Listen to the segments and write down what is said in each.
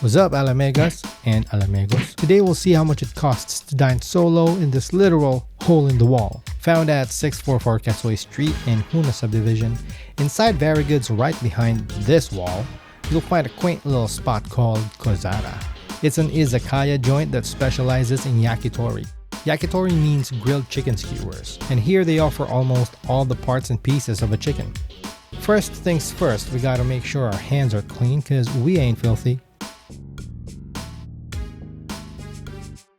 What's up, Alamegos and Alamegos? Today we'll see how much it costs to dine solo in this literal hole in the wall. Found at 644 Quezon Street in Huna Subdivision, inside Very Goods right behind this wall, you'll find a quaint little spot called Kozara. It's an izakaya joint that specializes in yakitori. Yakitori means grilled chicken skewers, and here they offer almost all the parts and pieces of a chicken. First things first, we gotta make sure our hands are clean cause we ain't filthy.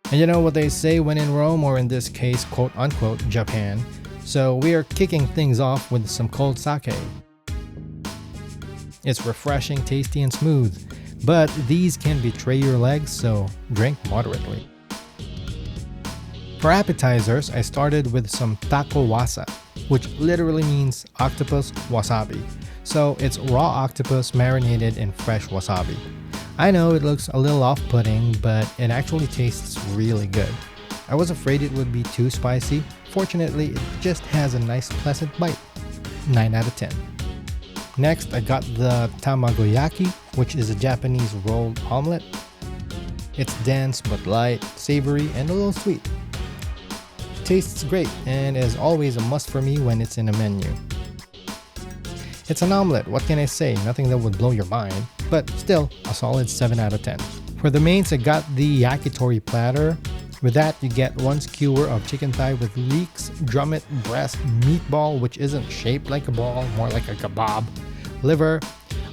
And you know what they say when in Rome, or in this case, quote unquote, Japan. So we are kicking things off with some cold sake. It's refreshing, tasty, and smooth, but these can betray your legs, so drink moderately. For appetizers, I started with some taco wasa, which literally means octopus wasabi. So it's raw octopus marinated in fresh wasabi. I know it looks a little off-putting, but it actually tastes really good. I was afraid it would be too spicy. Fortunately, it just has a nice pleasant bite. 9 out of 10. Next, I got the tamagoyaki, which is a Japanese rolled omelet. It's dense but light, savory, and a little sweet. Tastes great and is always a must for me when it's in a menu. It's an omelet, what can I say? Nothing that would blow your mind, but still a solid 7 out of 10. For the mains, I got the yakitori platter. With that, you get one skewer of chicken thigh with leeks, drummet, breast, meatball, which isn't shaped like a ball, more like a kebab, liver.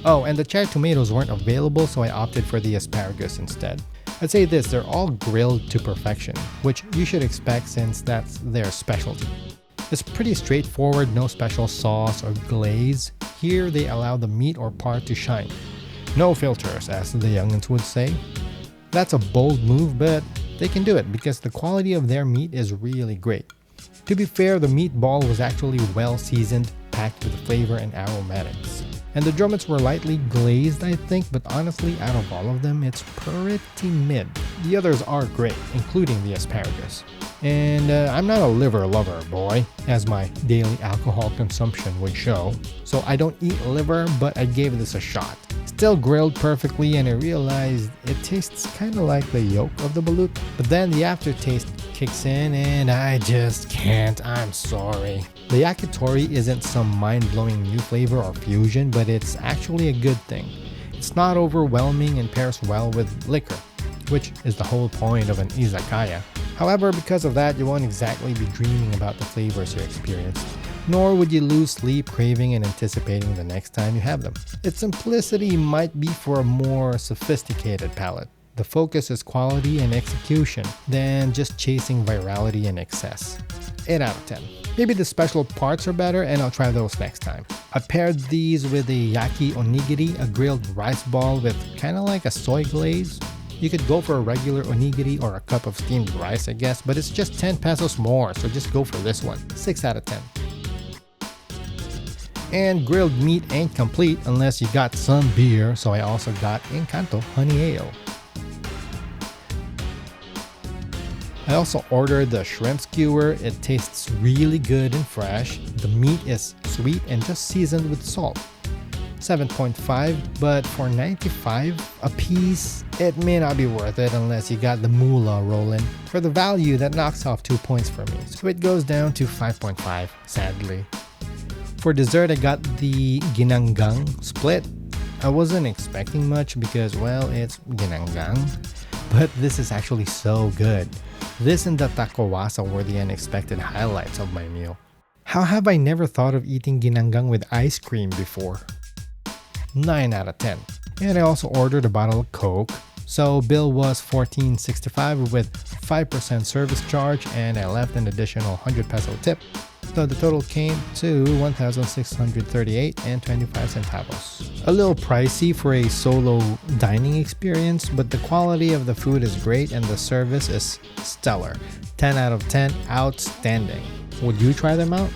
Oh, and the cherry tomatoes weren't available, so I opted for the asparagus instead. I'd say this, they're all grilled to perfection, which you should expect since that's their specialty. It's pretty straightforward, no special sauce or glaze. Here they allow the meat or part to shine. No filters, as the youngins would say. That's a bold move, but they can do it because the quality of their meat is really great. To be fair, the meatball was actually well seasoned, packed with flavor and aromatics. And the drummets were lightly glazed, I think, but honestly, out of all of them, it's pretty mid. The others are great, including the asparagus. And I'm not a liver lover, boy, as my daily alcohol consumption would show. So I don't eat liver, but I gave this a shot. Still grilled perfectly, and I realized it tastes kind of like the yolk of the balut. But then the aftertaste kicks in and I just can't, I'm sorry. The yakitori isn't some mind-blowing new flavor or fusion, but it's actually a good thing. It's not overwhelming and pairs well with liquor, which is the whole point of an izakaya. However, because of that, you won't exactly be dreaming about the flavors you experienced, nor would you lose sleep craving and anticipating the next time you have them. Its simplicity might be for a more sophisticated palate. The focus is quality and execution than just chasing virality and excess. 8 out of 10. Maybe the special parts are better and I'll try those next time. I paired these with a yaki onigiri, a grilled rice ball with kind of like a soy glaze. You could go for a regular onigiri or a cup of steamed rice, I guess, but it's just 10 pesos more, so just go for this one. 6 out of 10. And grilled meat ain't complete unless you got some beer, so I also got Encanto Honey Ale. I also ordered the shrimp skewer. It tastes really good and fresh. The meat is sweet and just seasoned with salt. 7.5, but for 95 a piece, it may not be worth it unless you got the moolah rolling. For the value, that knocks off 2 points for me, so it goes down to 5.5, sadly. For dessert, I got the ginanggang split. I wasn't expecting much because, well, it's ginanggang, but this is actually so good. This and the taco wasa were the unexpected highlights of my meal. How have I never thought of eating ginanggang with ice cream before? 9 out of 10. And I also ordered a bottle of Coke. So bill was $14.65 with 5% service charge, and I left an additional 100 peso tip. So the total came to 1,638 and 25 centavos. A little pricey for a solo dining experience, but the quality of the food is great and the service is stellar. 10 out of 10, outstanding. Would you try them out?